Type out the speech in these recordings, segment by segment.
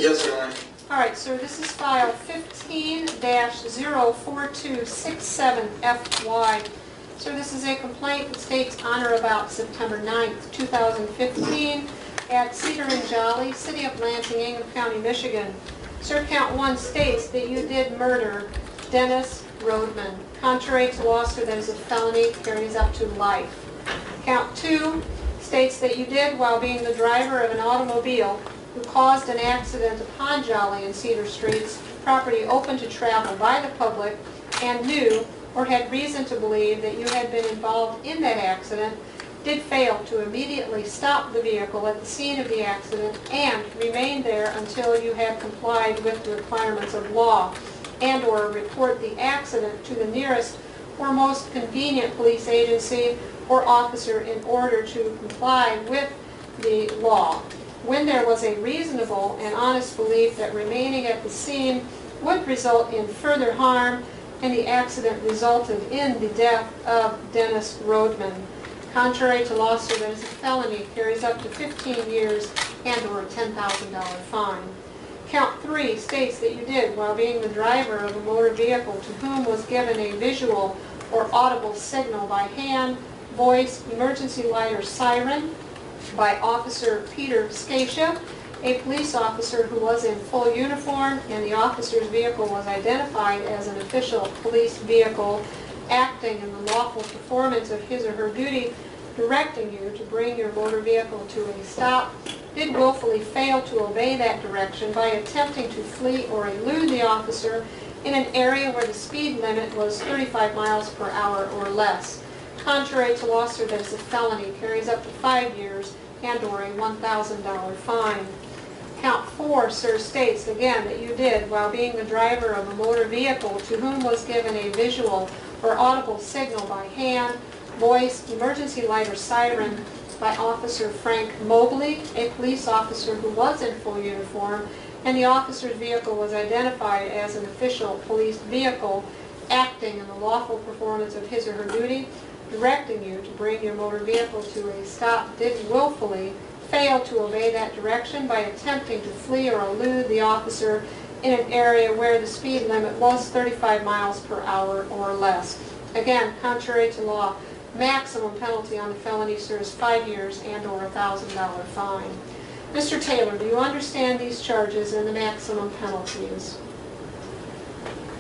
Yes, Your Honor. All right, sir, this is file 15-04267FY. Sir, this is a complaint that states on or about September 9th, 2015 at Cedar and Jolly, City of Lansing, Ingham County, Michigan. Sir, count 1 states that you did murder Dennis Rodeman. Contrary to law, sir, that is a felony, carries up to life. Count 2 states that you did, while being the driver of an automobile who caused an accident upon Jolly and Cedar Streets, property open to travel by the public, and knew or had reason to believe that you had been involved in that accident, did fail to immediately stop the vehicle at the scene of the accident and remain there until you had complied with the requirements of law, and or report the accident to the nearest or most convenient police agency or officer in order to comply with the law. When there was a reasonable and honest belief that remaining at the scene would result in further harm, and the accident resulted in the death of Dennis Rodeman. Contrary to law, sir, that is a felony, carries up to 15 years and or a $10,000 fine. Count 3 states that you did, while being the driver of a motor vehicle to whom was given a visual or audible signal by hand, voice, emergency light, or siren by Officer Peter Scatia, a police officer who was in full uniform, and the officer's vehicle was identified as an official police vehicle, acting in the lawful performance of his or her duty, directing you to bring your motor vehicle to a stop, did willfully fail to obey that direction by attempting to flee or elude the officer in an area where the speed limit was 35 miles per hour or less. Contrary to law, sir, that is a felony, carries up to 5 years and or a $1,000 fine. Count 4, sir, states again that you did, while being the driver of a motor vehicle to whom was given a visual or audible signal by hand, voice, emergency light, or siren by Officer Frank Mobley, a police officer who was in full uniform, and the officer's vehicle was identified as an official police vehicle, acting in the lawful performance of his or her duty, directing you to bring your motor vehicle to a stop, did willfully fail to obey that direction by attempting to flee or elude the officer in an area where the speed limit was 35 miles per hour or less. Again, contrary to law, maximum penalty on the felony, sir, is 5 years and or a $1,000 fine. Mr. Taylor, do you understand these charges and the maximum penalties?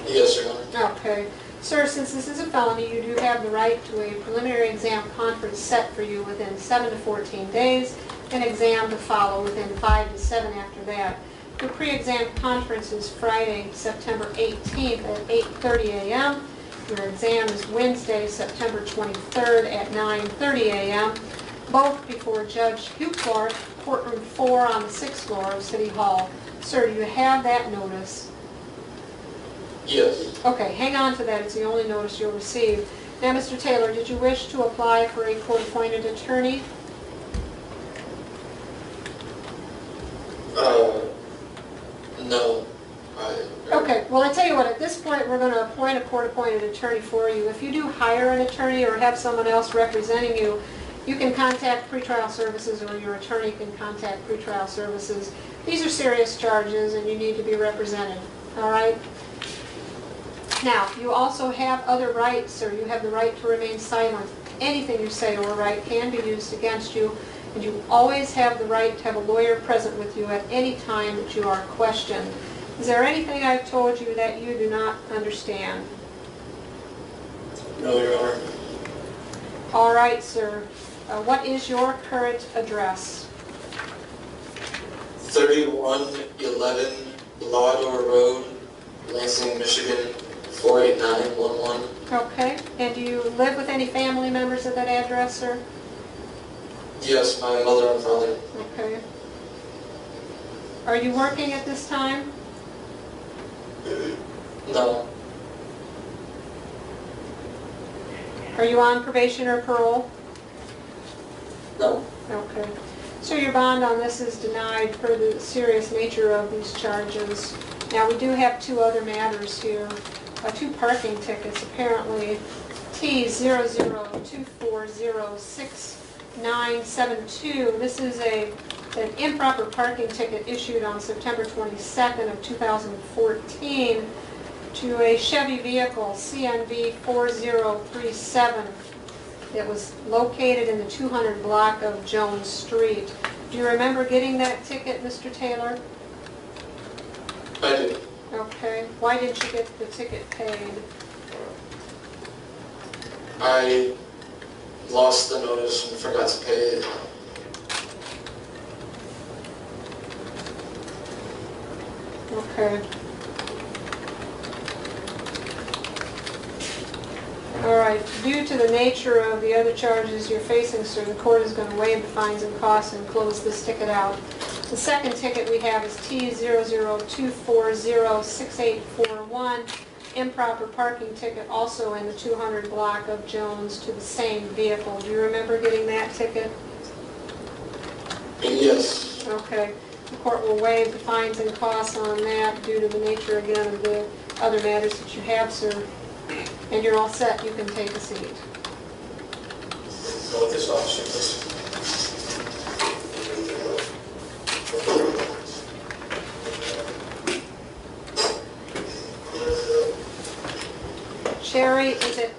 Yes, Your Honor. Okay. Sir, since this is a felony, you do have the right to a preliminary exam conference set for you within 7 to 14 days, an exam to follow within 5 to 7 after that. Your pre-exam conference is Friday, September 18th at 8:30 a.m. Your exam is Wednesday, September 23rd at 9:30 a.m., both before Judge Hugh Clark, courtroom 4 on the 6th floor of City Hall. Sir, do you have that notice? Yes. Okay, hang on to that. It's the only notice you'll receive. Now, Mr. Taylor, did you wish to apply for a court-appointed attorney? No. Okay, well, I tell you what, at this point, we're going to appoint a court-appointed attorney for you. If you do hire an attorney or have someone else representing you, you can contact pretrial services, or your attorney can contact pretrial services. These are serious charges, and you need to be represented, all right? Now, you also have other rights, sir. You have the right to remain silent. Anything you say or write can be used against you, and you always have the right to have a lawyer present with you at any time that you are questioned. Is there anything I've told you that you do not understand? No, Your Honor. All right, sir. What is your current address? 3111 Lawdor Road, Lansing, Michigan, 48911. Okay. And do you live with any family members at that address, sir? Yes, my mother and father. Okay. Are you working at this time? No. Are you on probation or parole? No. Okay. So your bond on this is denied per the serious nature of these charges. Now, we do have 2 other matters here. 2 parking tickets, apparently T002406 972. This is a an improper parking ticket issued on September 22nd of 2014 to a Chevy vehicle, CNV 4037. It was located in the 200 block of Jones Street. Do you remember getting that ticket, Mr. Taylor? I do. Okay. Why didn't you get the ticket paid? I lost the notice and forgot to pay it. Okay. All right. Due to the nature of the other charges you're facing, sir, the court is going to waive the fines and costs and close this ticket out. The second ticket we have is T002406841, improper parking ticket, also in the 200 block of Jones, to the same vehicle. Do you remember getting that ticket? Yes. Okay. The court will waive the fines and costs on that due to the nature, again, of the other matters that you have, sir. And you're all set. You can take a seat. Go with this officer, please. Sherry, is it